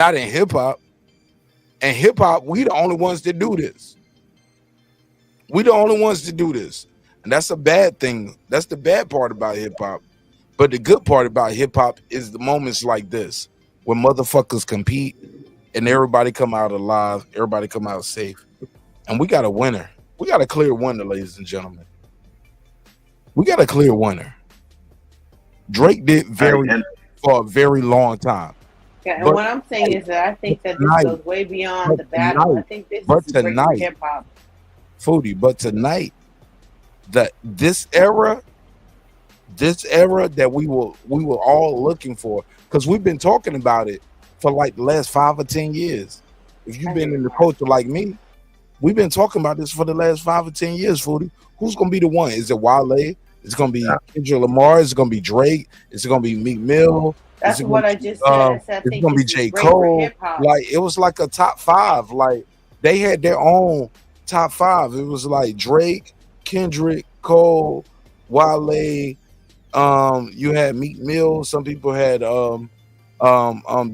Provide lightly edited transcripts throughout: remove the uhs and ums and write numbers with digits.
not in hip hop. And hip hop, we the only ones that do this. We the only ones to do this. And that's a bad thing. That's the bad part about hip hop. But the good part about hip hop is the moments like this when motherfuckers compete and everybody come out alive, everybody come out safe. And we got a winner. We got a clear winner, ladies and gentlemen. We got a clear winner. Drake did for a very long time. Yeah, and what I'm saying is that I think that this goes way beyond the battle. I think this is great for hip hop. Foodie, but tonight, this era that we were all looking for, because we've been talking about it for like the last 5 or 10 years. If you've been in the culture like me, we've been talking about this for the last 5 or 10 years, Foodie. Who's gonna be the one? Is it Wale? Is it gonna be Kendrick Lamar? Is it gonna be Drake? Is it gonna be Meek Mill? That's what I just said. It's gonna be J. Cole. Like it was like a top 5. Like they had their own top 5. It was like Drake, Kendrick, Cole, Wale. You had Meek Mill. Some people had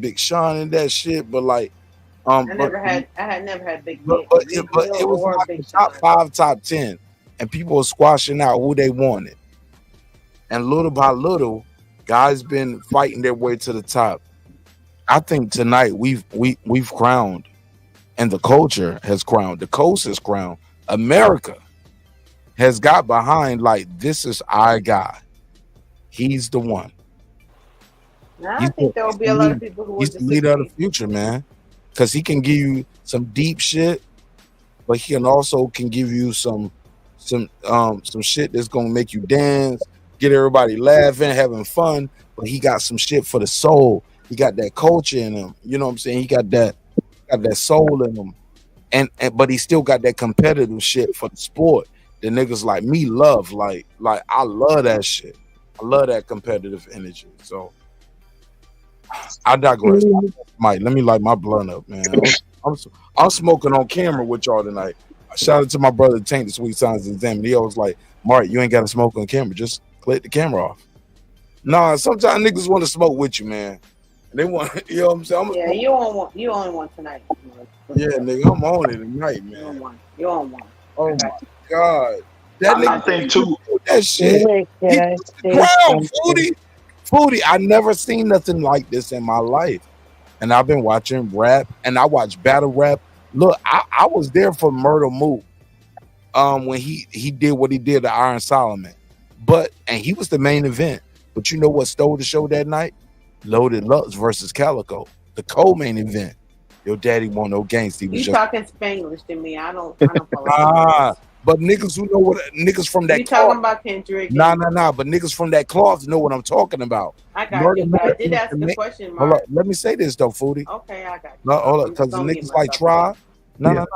Big Sean and that shit. But like I had never had Big Mill. But it was like top 5, top 10, and people were squashing out who they wanted. And little by little, guys been fighting their way to the top. I think tonight we've crowned, and the culture has crowned, the coast has crowned, America has got behind like this is our guy. He's the one. I think there will be a lot of people who will he's the leader of the future, man. Because he can give you some deep shit, but he can give you some shit that's gonna make you dance, get everybody laughing, having fun. But he got some shit for the soul. He got that culture in him. You know what I'm saying? He got that soul in him. And but he still got that competitive shit for the sport. The niggas like me love. Like I love that shit. I love that competitive energy. So I digress. Mike, let me light my blunt up, man. I'm smoking on camera with y'all tonight. Shout out to my brother Tank, the Sweet Signs and Zam. He always like, Mark, you ain't got to smoke on camera. Just click the camera off. Nah, sometimes niggas want to smoke with you, man. They want, you know what I'm saying? Yeah, you on one tonight. Yeah, nigga, I'm on it tonight, man. You on one. Oh my God. That nigga, I think too. That shit. Foodie, I never seen nothing like this in my life. And I've been watching rap, and I watch battle rap. Look, I was there for Murder Mook when he did what he did to Iron Solomon. And he was the main event. But you know what stole the show that night? Loaded Lux versus Calico, the co-main event. Your daddy want no gangsta. You talking Spanglish to me? I don't follow. But niggas who know what niggas from that. You talking about Kendrick? Nah. But niggas from that cloth know what I'm talking about. I got you. But I did ask the question, Mark. Hold up, let me say this though, Foodie. Okay, I got you. No, hold up, because the niggas like try. No.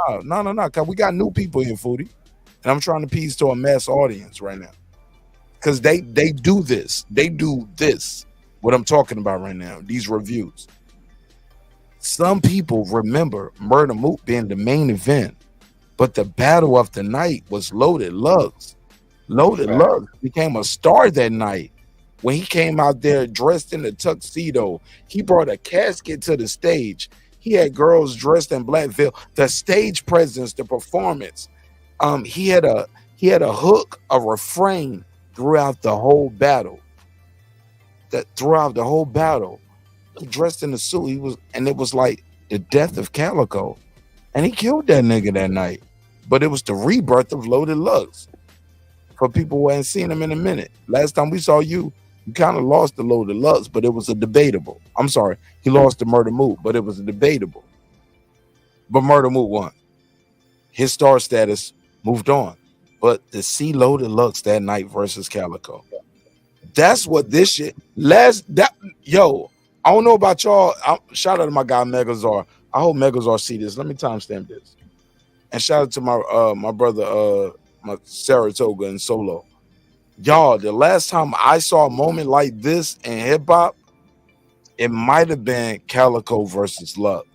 Because we got new people here, Foodie, and I'm trying to appease to a mass audience right now. Because they do this. They do this. What I'm talking about right now. These reviews. Some people remember Murder Mook being the main event. But the battle of the night was Loaded Lux. Loaded Lux became a star that night when he came out there dressed in a tuxedo. He brought a casket to the stage. He had girls dressed in black veil. The stage presence, the performance. He had a hook, a refrain throughout the whole battle. Dressed in a suit, it was like the death of Calico, and he killed that nigga that night. But it was the rebirth of Loaded Lux. For people who hadn't seen him in a minute. Last time we saw you kind of lost the Loaded Lux, but it was a debatable. I'm sorry, he lost to Murder Mook, but it was a debatable. But Murder Mook won. His star status moved on. But to see Loaded Lux that night versus Calico, that's what this shit. I don't know about y'all. Shout out to my guy Megazar. I hope Megazar see this. Let me timestamp this. And shout out to my brother, my Saratoga and Solo. Y'all, the last time I saw a moment like this in hip hop, it might have been Calico versus Lux,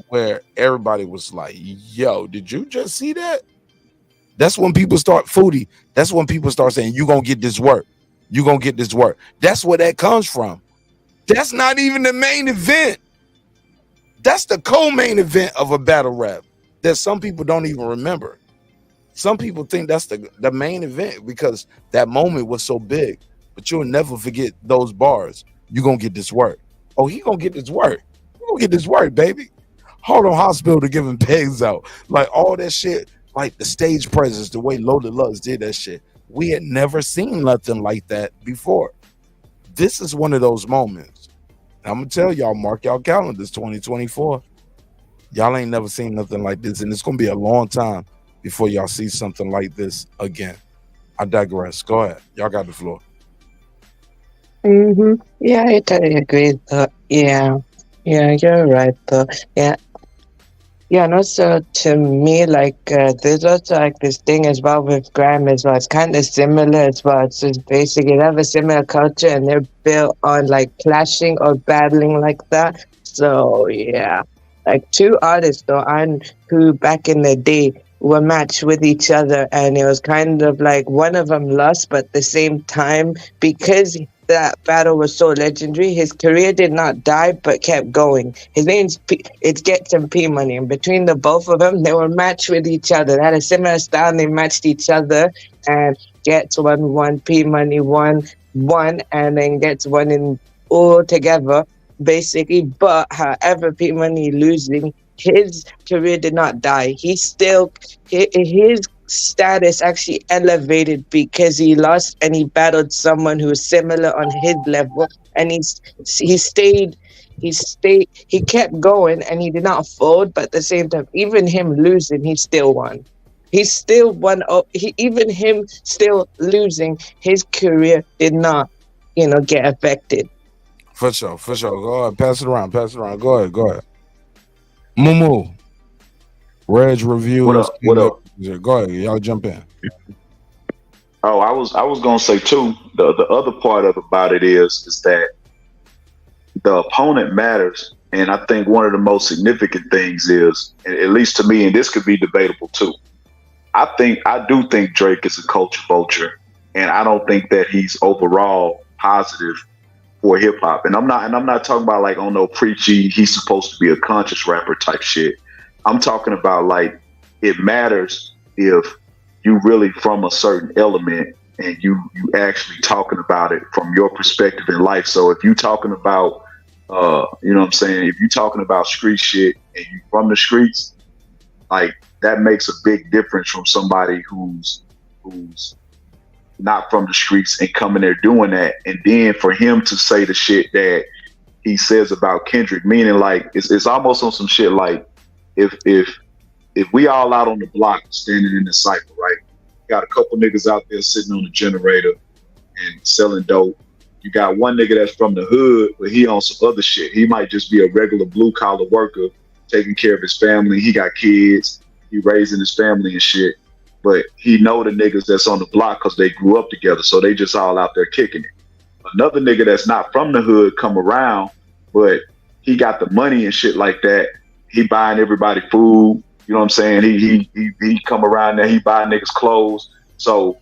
where everybody was like, yo, did you just see that? That's when people start Foodie. That's when people start saying, you gonna get this work. You gonna get this work. That's where that comes from. That's not even the main event. That's the co-main event of a battle rap that some people don't even remember. Some people think that's the main event because that moment was so big. But you'll never forget those bars. You gonna get this work. Oh, he gonna get this work. You gonna get this work, baby. Hold on, hospital to giving pegs out. Like all that shit, like the stage presence, the way Loaded Lux did that shit. We had never seen nothing like that before. This is one of those moments. I'm gonna tell y'all, mark y'all calendars, 2024. Y'all ain't never seen nothing like this, and it's gonna be a long time before y'all see something like this again. I digress. Go ahead. Y'all got the floor. Yeah, I totally agree. Yeah, you're right. Though. Yeah, yeah, and also to me, there's also like this thing as well with grime as well. It's kind of similar as well. It's just basically they have a similar culture and they're built on like clashing or battling like that. So yeah, like two artists though, and who back in the day were matched with each other, and it was kind of like one of them lost, but at the same time because that battle was so legendary. His career did not die, but kept going. His name's it's Gets and P Money, and between the both of them, they were matched with each other. They had a similar style. And they matched each other, and Gets won, P Money won, and then Gets won in all together, basically. But however, P Money losing, his career did not die. He still his status actually elevated because he lost and he battled someone who was similar on his level, and he kept going and he did not fold, but at the same time even him losing he still won. He still won. Even him still losing, his career did not get affected. For sure, for sure. Go ahead. Pass it around. Pass it around. Go ahead. Go ahead. Mumu. Reg What reviews. up? What up? Go ahead. Y'all jump in. Oh, I was gonna say too. The other part of about it is that the opponent matters, and I think one of the most significant things is, at least to me, and this could be debatable too. I do think Drake is a culture vulture, and I don't think that he's overall positive for hip hop. And I'm not talking about like on no preachy, he's supposed to be a conscious rapper type shit. I'm talking about like it matters if you really from a certain element and you actually talking about it from your perspective in life. So if you talking about you know what I'm saying, if you talking about street shit and you from the streets, like that makes a big difference from somebody who's not from the streets and coming there doing that. And then for him to say the shit that he says about Kendrick, meaning like it's almost on some shit like if we all out on the block standing in the cycle, right? Got a couple niggas out there sitting on the generator and selling dope. You got one nigga that's from the hood, but he on some other shit. He might just be a regular blue collar worker taking care of his family. He got kids. He raising his family and shit. But he know the niggas that's on the block because they grew up together. So they just all out there kicking it. Another nigga that's not from the hood come around, but he got the money and shit like that. He buying everybody food. You know what I'm saying? He come around there. He buy niggas clothes. So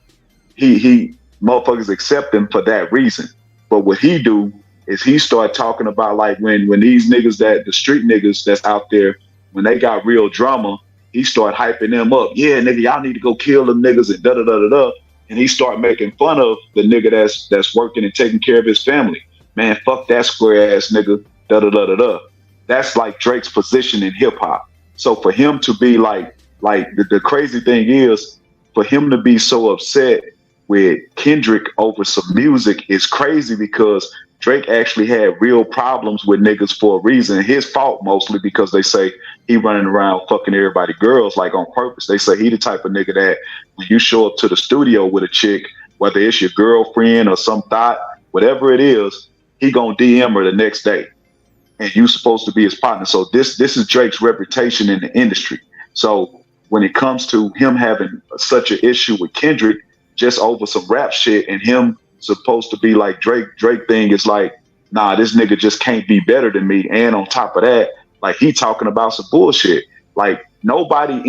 he motherfuckers accept him for that reason. But what he do is he start talking about like when these niggas that the street niggas that's out there, when they got real drama, he start hyping them up. Yeah, nigga, y'all need to go kill them niggas and da da da da da. And he start making fun of the nigga that's working and taking care of his family. Man, fuck that square ass nigga. Da da da da da. That's like Drake's position in hip hop. So for him to be like the crazy thing is for him to be so upset with Kendrick over some music is crazy because Drake actually had real problems with niggas for a reason. His fault mostly because they say he running around fucking everybody girls like on purpose. They say he the type of nigga that when you show up to the studio with a chick, whether it's your girlfriend or some thought, whatever it is, he gonna DM her the next day. And you supposed to be his partner. So this is Drake's reputation in the industry. So when it comes to him having such an issue with Kendrick just over some rap shit and him supposed to be like Drake thing is like, nah, this nigga just can't be better than me. And on top of that, like he talking about some bullshit. Like nobody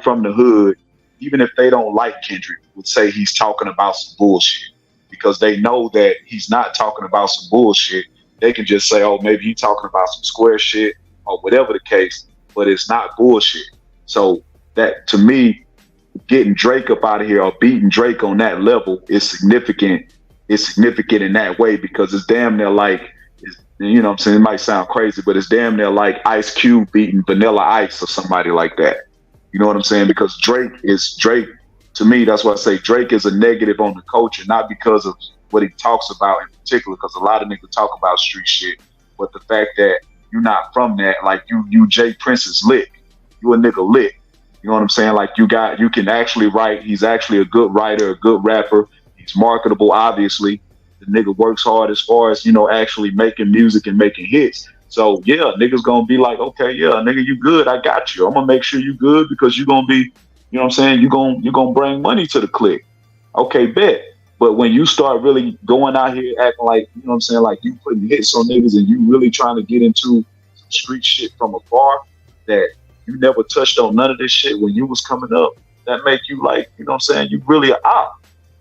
from the hood, even if they don't like Kendrick, would say he's talking about some bullshit because they know that he's not talking about some bullshit. They can just say, oh, maybe he's talking about some square shit or whatever the case, but it's not bullshit. So that to me, getting Drake up out of here or beating Drake on that level is significant. It's significant in that way because it's damn near like, you know what I'm saying? It might sound crazy, but it's damn near like Ice Cube beating Vanilla Ice or somebody like that. You know what I'm saying? Because Drake, to me, that's why I say Drake is a negative on the culture, not because of what he talks about in particular, because a lot of niggas talk about street shit, but the fact that you're not from that, like you Jay Prince is lit. You a nigga lit. You know what I'm saying? Like you can actually write. He's actually a good writer, a good rapper. He's marketable, obviously. The nigga works hard as far as, actually making music and making hits. So yeah, niggas gonna be like, okay, yeah, nigga, you good. I got you. I'm gonna make sure you good because you gonna be, you know what I'm saying? You gonna bring money to the clique. Okay, bet. But when you start really going out here acting like, you know what I'm saying, like you putting hits on niggas and you really trying to get into some street shit from afar that you never touched on none of this shit when you was coming up, that make you like, you know what I'm saying, you really are out.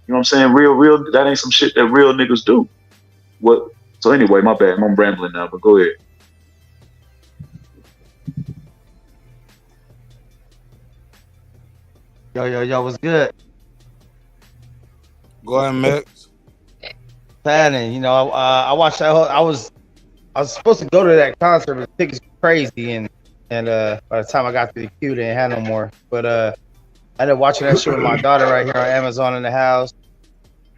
You know what I'm saying? Real, that ain't some shit that real niggas do. What? So anyway, my bad. I'm rambling now, but go ahead. Yo, what's good? Go ahead, Mix. Planning, I watched that I was supposed to go to that concert, but the tickets were crazy, and by the time I got to the queue, they didn't have no more. But I ended up watching that shit with my daughter right here on Amazon in the house.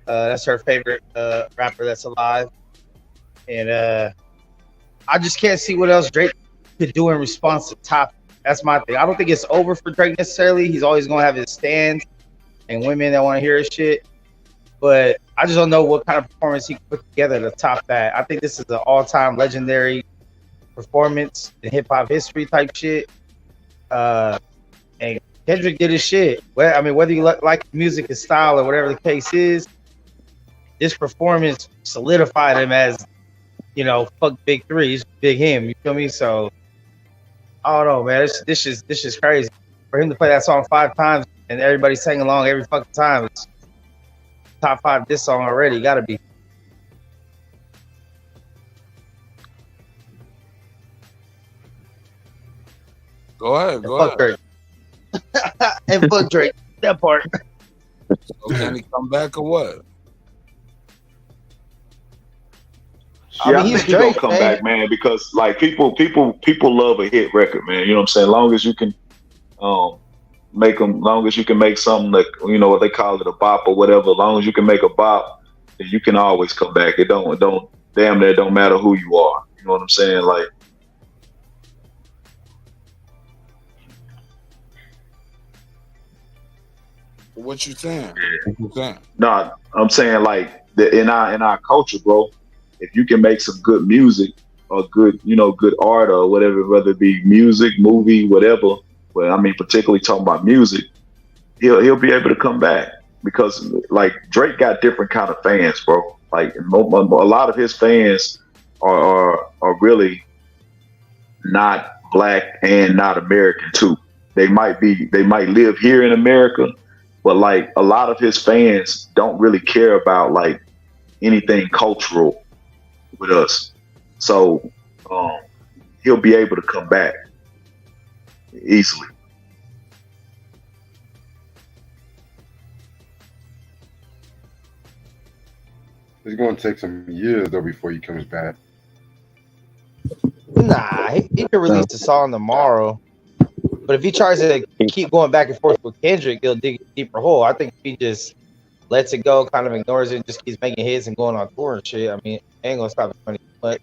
That's her favorite rapper that's alive, and I just can't see what else Drake could do in response to Top. That's my thing. I don't think it's over for Drake necessarily. He's always gonna have his stands and women that want to hear his shit. But I just don't know what kind of performance he can put together to top that. I think this is an all-time legendary performance in hip-hop history type shit. And Kendrick did his shit. Well, I mean, whether you like music and style or whatever the case is, this performance solidified him as, fuck Big Three, he's Big Him. You feel me? So I don't know, man. This is crazy. For him to play that song 5 times and everybody sang along every fucking time. It's top 5 this song already. Gotta be. Go ahead. Fuck Drake. And fuck Drake. That part. So can he come back or what? Yeah, I think he's gonna come back, man, because like people love a hit record, man. You know what I'm saying? Long as you can make them, long as you can make something like, what they call it, a bop or whatever. As long as you can make a bop, then you can always come back. It don't damn near don't matter who you are. You know what I'm saying? Like, what you saying? No, I'm saying like in our culture, bro. If you can make some good music or good art or whatever, whether it be music, movie, whatever. But I mean, particularly talking about music, he'll be able to come back because like Drake got different kind of fans, bro. Like a lot of his fans are really not black and not American too. They might live here in America, but like a lot of his fans don't really care about like anything cultural with us. So he'll be able to come back easily. It's going to take some years though before he comes back. Nah, he could release the song tomorrow. But if he tries to keep going back and forth with Kendrick, he'll dig a deeper hole. I think if he just lets it go, kind of ignores it, just keeps making hits and going on tour and shit, I mean, ain't gonna stop it funny. But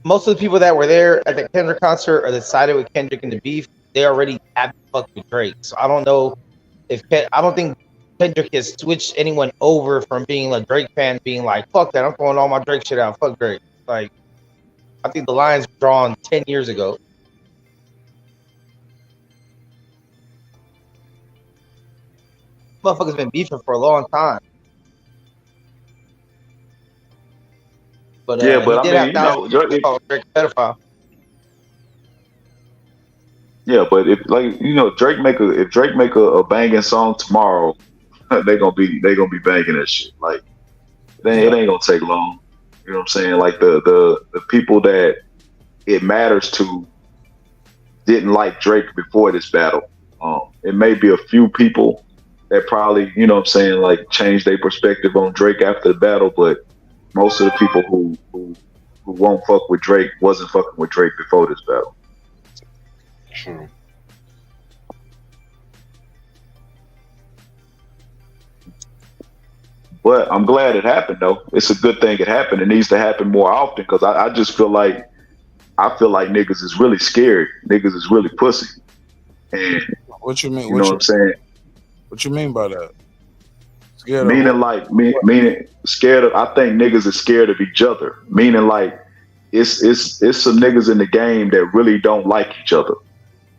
most of the people that were there at the Kendrick concert or that sided with Kendrick in the beef, they already have fucked with Drake. So I don't know I don't think Kendrick has switched anyone over from being a Drake fan, being like, fuck that, I'm throwing all my Drake shit out, fuck Drake. Like, I think the line's drawn 10 years ago. Motherfuckers been beefing for a long time. But yeah, but I mean, Drake pedophile. Yeah, but if Drake make a banging song tomorrow, they gonna be banging that shit. Like it ain't gonna take long. You know what I'm saying? Like the people that it matters to didn't like Drake before this battle. It may be a few people that probably, you know what I'm saying, like changed their perspective on Drake after the battle, but most of the people who won't fuck with Drake wasn't fucking with Drake before this battle. True. But I'm glad it happened though. It's a good thing it happened. It needs to happen more often because I just feel like niggas is really scared. Niggas is really pussy. And What you mean? you know what I'm saying? What you mean by that? Scared of Meaning like meaning scared of. I think niggas is scared of each other. Meaning like it's some niggas in the game that really don't like each other.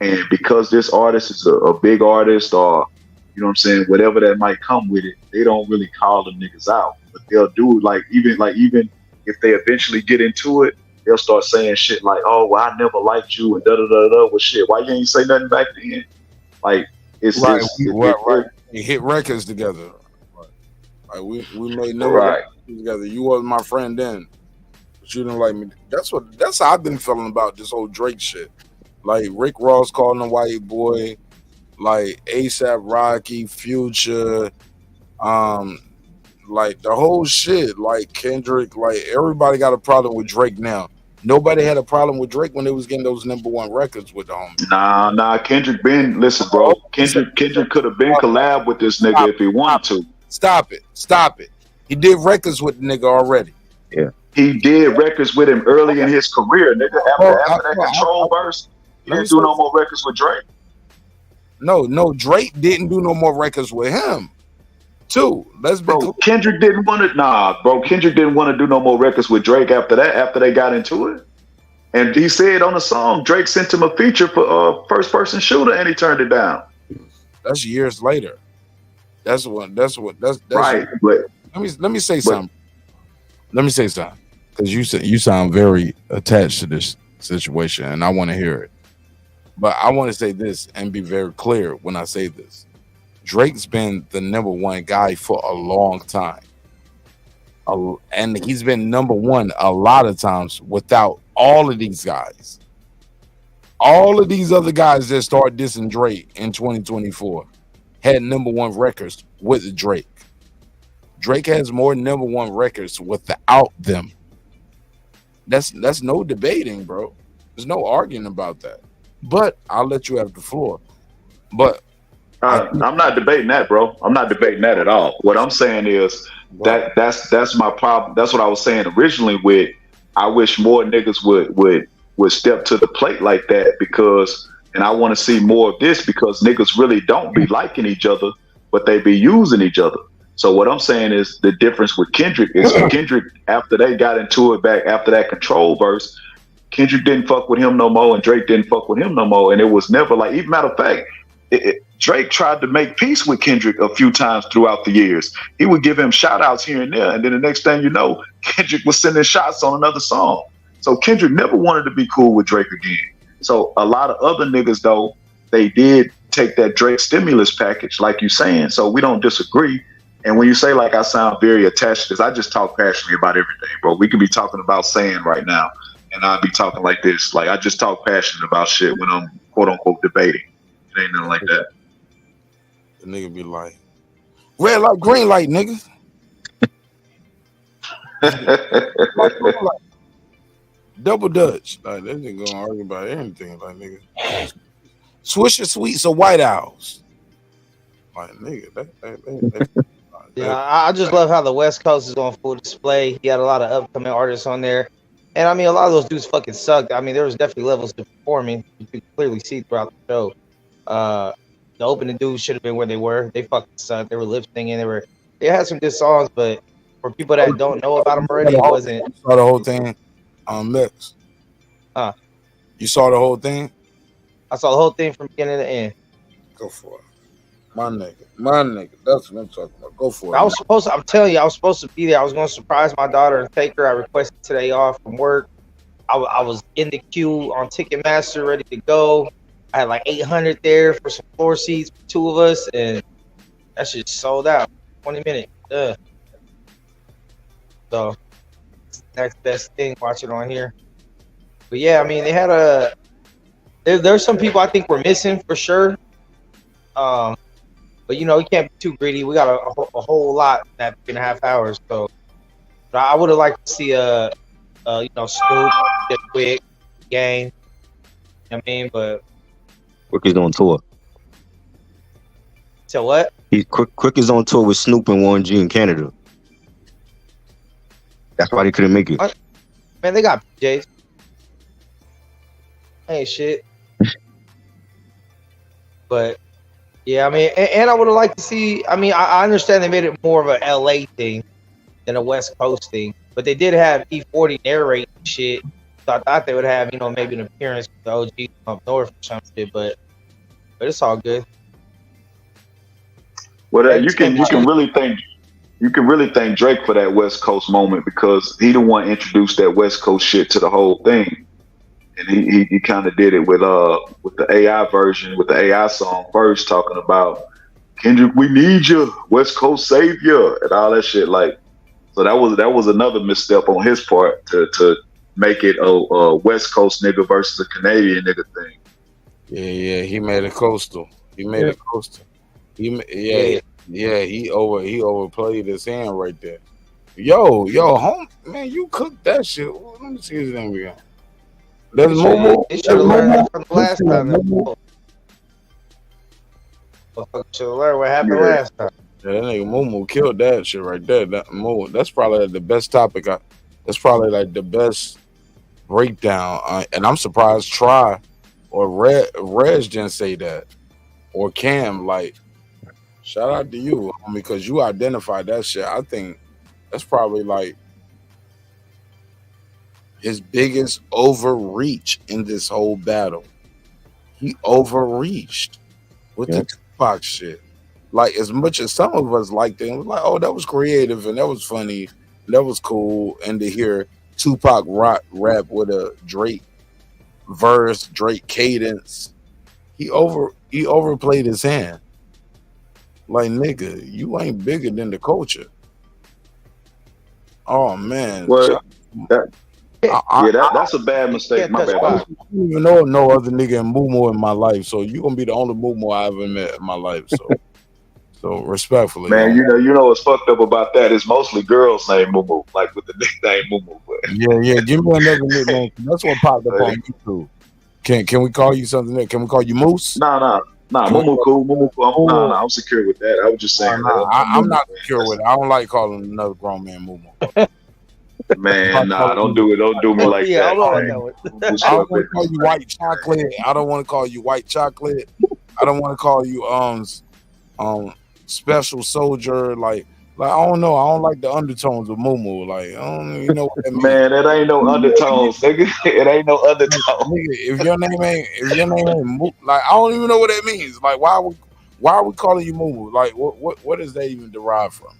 And because this artist is a big artist or, you know what I'm saying, whatever that might come with it, they don't really call them niggas out. But they'll do even if they eventually get into it, they'll start saying shit like, oh, well, I never liked you and da da da da. Well, shit, why you ain't say nothing back then? Like, right. We hit records together. Like we made no right records together. You wasn't my friend then, but you didn't like me. That's how I've been feeling about this whole Drake shit. Like Rick Ross calling him white boy, like ASAP Rocky, Future, like the whole shit, like Kendrick, like everybody got a problem with Drake now. Nobody had a problem with Drake when they was getting those #1 records with the homie. Nah. Kendrick been listen, bro. Kendrick could have been collab with this nigga if he wanted to. Stop it. He did records with the nigga already. Yeah. He did records with him early in his career, nigga. After that Control verse, he didn't do no more records with Drake. No, Drake didn't do no more records with him. Too. Let's be clear. Kendrick didn't want to. Kendrick didn't want to do no more records with Drake after that. After they got into it, and he said on the song, Drake sent him a feature for First Person Shooter, and he turned it down. That's years later. That's right. But let me say something. Let me say something, because you sound very attached to this situation, and I want to hear it. But I want to say this and be very clear when I say this. Drake's been the #1 guy for a long time. And he's been #1 a lot of times without all of these guys. All of these other guys that start dissing Drake in 2024 had #1 records with Drake. Drake has more #1 records without them. That's no debating, bro. There's no arguing about that. But I'll let you have the floor. But I'm not debating that, bro. I'm not debating that at all. What I'm saying is that's my problem. That's what I was saying originally. With I wish more niggas would step to the plate like that because, and I want to see more of this because niggas really don't be liking each other, but they be using each other. So what I'm saying is the difference with Kendrick is Kendrick, after they got into it back after that Control verse, Kendrick didn't fuck with him no more and Drake didn't fuck with him no more. And it was never like, even matter of fact, Drake tried to make peace with Kendrick a few times throughout the years. He would give him shout outs here and there. And then the next thing you know, Kendrick was sending shots on another song. So Kendrick never wanted to be cool with Drake again. So a lot of other niggas, though, they did take that Drake stimulus package, like you saying. So we don't disagree. And when you say like I sound very attached, because I just talk passionately about everything, bro. We could be talking about sand right now, and I'd be talking like this. Like I just talk passionate about shit when I'm quote unquote debating. It ain't nothing like that. The nigga be like, red light, green light, nigga. Double Dutch. Like they nigga gonna argue about anything. Like nigga, Swisher Sweets or White Owls. Like nigga, that yeah, I just love how the West Coast is on full display. He had a lot of upcoming artists on there. And I mean, a lot of those dudes fucking sucked. I mean, there was definitely levels to performing. You could clearly see throughout the show. The opening dudes should have been where they were. They fucking sucked. They were lip syncing. They had some good songs, but for people that don't know about them already, it wasn't. You saw the whole thing on Mix. You saw the whole thing? I saw the whole thing from beginning to end. Go for it. My nigga. That's what I'm talking about. Go for it. I'm telling you, I was supposed to be there. I was going to surprise my daughter and take her. I requested today off from work. I was in the queue on Ticketmaster, ready to go. I had like 800 there for some floor seats for two of us, and that shit sold out. 20 minutes. So, next best thing, watch it on here. But yeah, I mean, they had there's some people I think we're missing for sure. But you know, we can't be too greedy. We got a whole lot in that 3.5 hours. So, but I would have liked to see you know, Snoop, just quick game. You know what I mean? But Quick is on tour. so what? Quick is on tour with Snoop and Warren G in Canada. That's why they couldn't make it. Man, they got PJs. Ain't shit. But yeah, I mean, and I would have liked to see. I mean, I understand they made it more of a LA thing than a West Coast thing, but they did have E40 narrate shit. So I thought they would have, you know, maybe an appearance with the OG up north or some shit, but it's all good. Well, you can really thank Drake for that West Coast moment because he the one introduced that West Coast shit to the whole thing, and he kind of did it with the AI version with the AI song first, talking about Kendrick, we need you, West Coast savior, and all that shit. Like, so that was another misstep on his part to make it a West Coast nigga versus a Canadian nigga thing. Yeah, he made it coastal. He overplayed his hand right there. Yo, home man, you cooked that shit. Let me see his name again. That's Momo. They should have learned that from the last time. Should have learned what happened last time. Yeah, that nigga Momo killed that shit right there. That's probably the best topic. That's probably like the best breakdown. And I'm surprised Try or Reg didn't say that. Or Cam, like, shout out to you because you identified that shit. I think that's probably like his biggest overreach in this whole battle. He overreached with the Tupac shit. Like, as much as some of us liked it, it was like, oh, that was creative and that was funny, and that was cool. And to hear Tupac rap with a Drake verse, Drake cadence, he overplayed his hand. Like, nigga, you ain't bigger than the culture. Oh man. Well, that's a bad mistake. My bad. I don't even know no other nigga in Mumu in my life, so you gonna be the only Mumu I ever met in my life. So respectfully, man, you know what's fucked up about that is mostly girls named Mumu, like with the nickname Mumu. Yeah, give me another nickname. That's what popped up on YouTube. Can we call you something else? Can we call you Moose? Nah, Mumu cool. I'm secure with that. I was just saying. I'm not secure with it. I don't like calling another grown man Mumu. Man, don't do it. Don't do me like that. I don't want to call you white chocolate. I don't want to call you white chocolate. I don't want to call you special soldier. Like I don't know. I don't like the undertones of Mumu. Like, I don't even know what that means. Man, that ain't no undertones, nigga. It ain't no undertones. Nigga, if your name ain't like, I don't even know what that means. Like, why are we calling you Mumu? Like, what does that even derive from?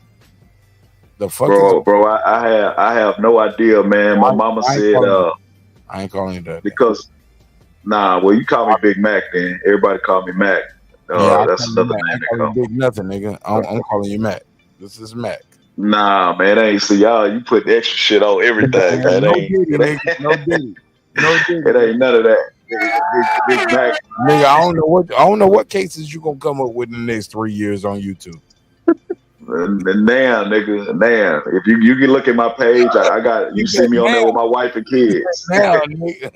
The fuck, bro. I have no idea, man. My mama said, I ain't calling you that because, well, you call me Big Mac, then everybody call me Mac. That's another name. Big nothing, nigga. I'm calling you Mac. This is Mac. Nah, man, ain't see y'all. You put extra shit on everything, man. No diddy. It ain't none of that. Big Mac. Nigga, I don't know what cases you gonna come up with in the next 3 years on YouTube. Now, nigga, if you can look at my page, I got you see me on there with my wife and kids. Now, nigga.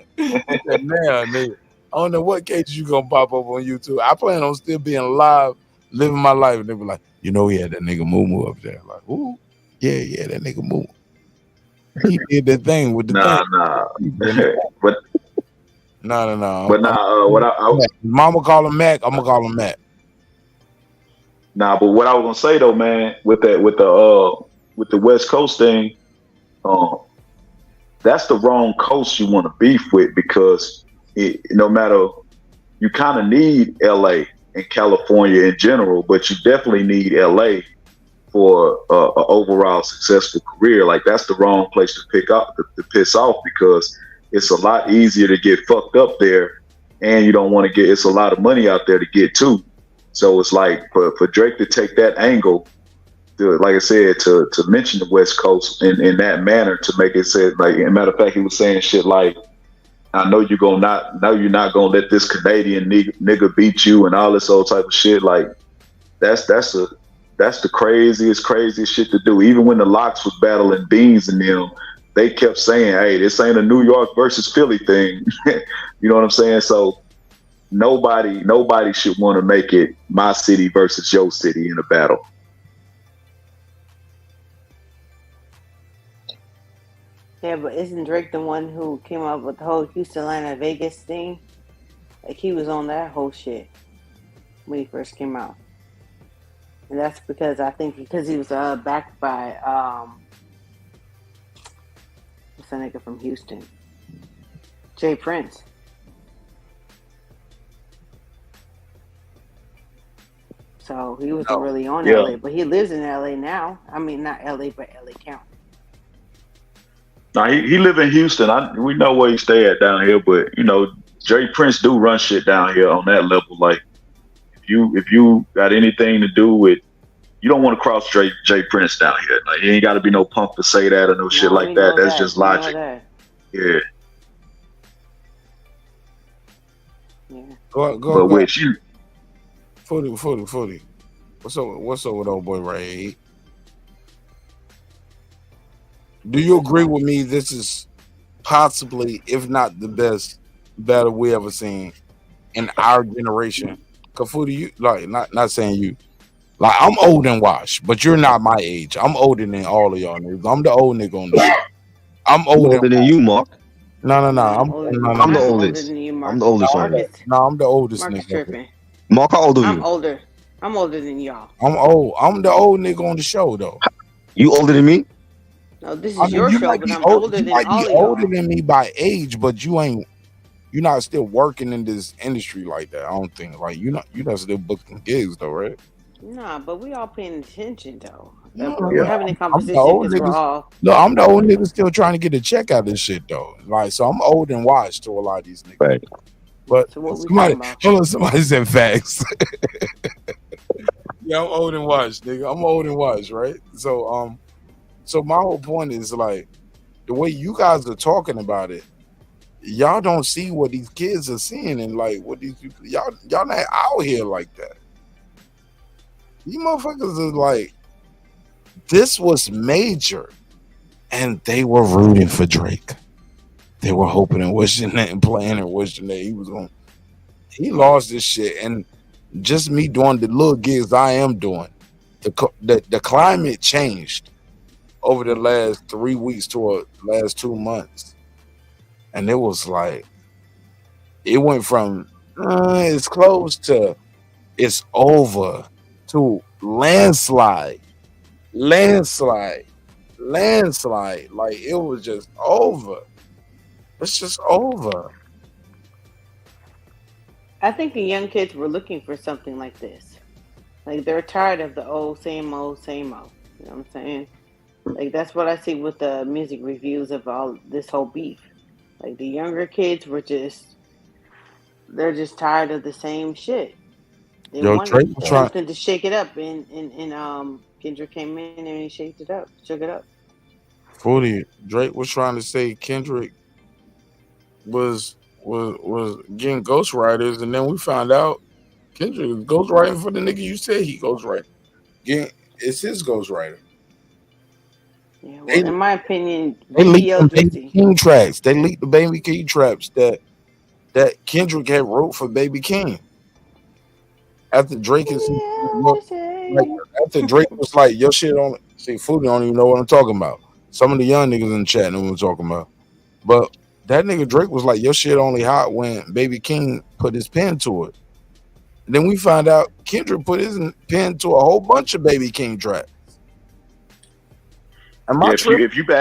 I don't know what cases you gonna pop up on YouTube. I plan on still being alive, living my life, and they be like, we had that nigga Mumu up there. Like, ooh, yeah, that nigga Mumu. He did that thing with the thing. But no. But what I was, Mama call him Mac. I'm gonna call him Mac. But what I was gonna say though, man, with the West Coast thing, that's the wrong coast you want to beef with because no matter, you kind of need LA and California in general, but you definitely need LA for an overall successful career. Like, that's the wrong place to piss off because it's a lot easier to get fucked up there, and you don't want to it's a lot of money out there to get to. So it's like for Drake to take that angle, like I said, to mention the West Coast in that manner, to make it say, like, as a matter of fact, he was saying shit like, I know you're gonna not. Know you're not gonna let this Canadian nigga beat you and all this old type of shit. Like that's a that's the craziest shit to do. Even when the Locks was battling Beans and them, they kept saying, "Hey, this ain't a New York versus Philly thing." You know what I'm saying? So nobody should want to make it my city versus your city in a battle. Yeah, but isn't Drake the one who came up with the whole Houston, Atlanta, Vegas thing? Like he was on that whole shit when he first came out, and that's because I think because he was backed by what's that nigga from Houston, Jay Prince. So he wasn't really on Yeah. LA, but he lives in LA now. I mean, not LA, but LA County. Now he live in Houston. We know where he stay at down here, but you know, Jay Prince do run shit down here on that level. Like if you got anything to do with, you don't want to cross Jay Prince down here. Like he ain't got to be no punk to say that or no shit like that. That's just logic. Yeah. Yeah. Go. With you, 40. What's up with old boy right here? Do you agree with me? This is possibly, if not the best battle we ever seen in our generation. Kafuti, you like not saying you. Like I'm old and washed, but you're not my age. I'm older than all of y'all niggas. I'm the old nigga on the show. I'm older than you, Mark. No. I'm the oldest. I'm the oldest on here. No, I'm the oldest Mark nigga. Tripping. Mark, how old are you? I'm older than y'all. I'm old. I'm the old nigga on the show though. You older than me? No, this is your show, but I'm older than all of y'all. Older than me by age, but you're not still working in this industry like that. I don't think. Like you're not still booking gigs though, right? Nah, but we all paying attention though. No, we're having a conversation because we're all. No, I'm the old nigga still trying to get a check out of this shit though. Like, so I'm old and washed to a lot of these niggas. Right. But so somebody said facts. Yeah, I'm old and washed, nigga. I'm old and washed, right? So my whole point is like the way you guys are talking about it, y'all don't see what these kids are seeing and like what these people y'all not out here like that. You motherfuckers are like, this was major, and they were rooting for Drake. They were hoping and wishing that and playing and wishing that he lost this shit. And just me doing the little gigs I am doing, the climate changed over the last 3 weeks to last 2 months, and it was like it went from it's close to it's over to landslide. Like it was just over. It's just over. I think the young kids were looking for something like this. Like they're tired of the old same old. You know what I'm saying? Like that's what I see with the music reviews of all this whole beef. Like the younger kids they're just tired of the same shit. They wanted something to shake it up, and Kendrick came in and he shook it up. 40. Drake was trying to say Kendrick was getting ghostwriters, and then we found out Kendrick is ghostwriting for the nigga you said he ghostwriting. It's his ghostwriter. Yeah, well, in my opinion, they leaked the Baby King tracks. They leaked the Baby King tracks that Kendrick had wrote for Baby King. After Drake after Drake was like, your shit on see, Foodie don't even know what I'm talking about. Some of the young niggas in the chat know what I'm talking about. But that nigga Drake was like, your shit only hot when Baby King put his pen to it. And then we found out Kendrick put his pen to a whole bunch of Baby King tracks. If you add up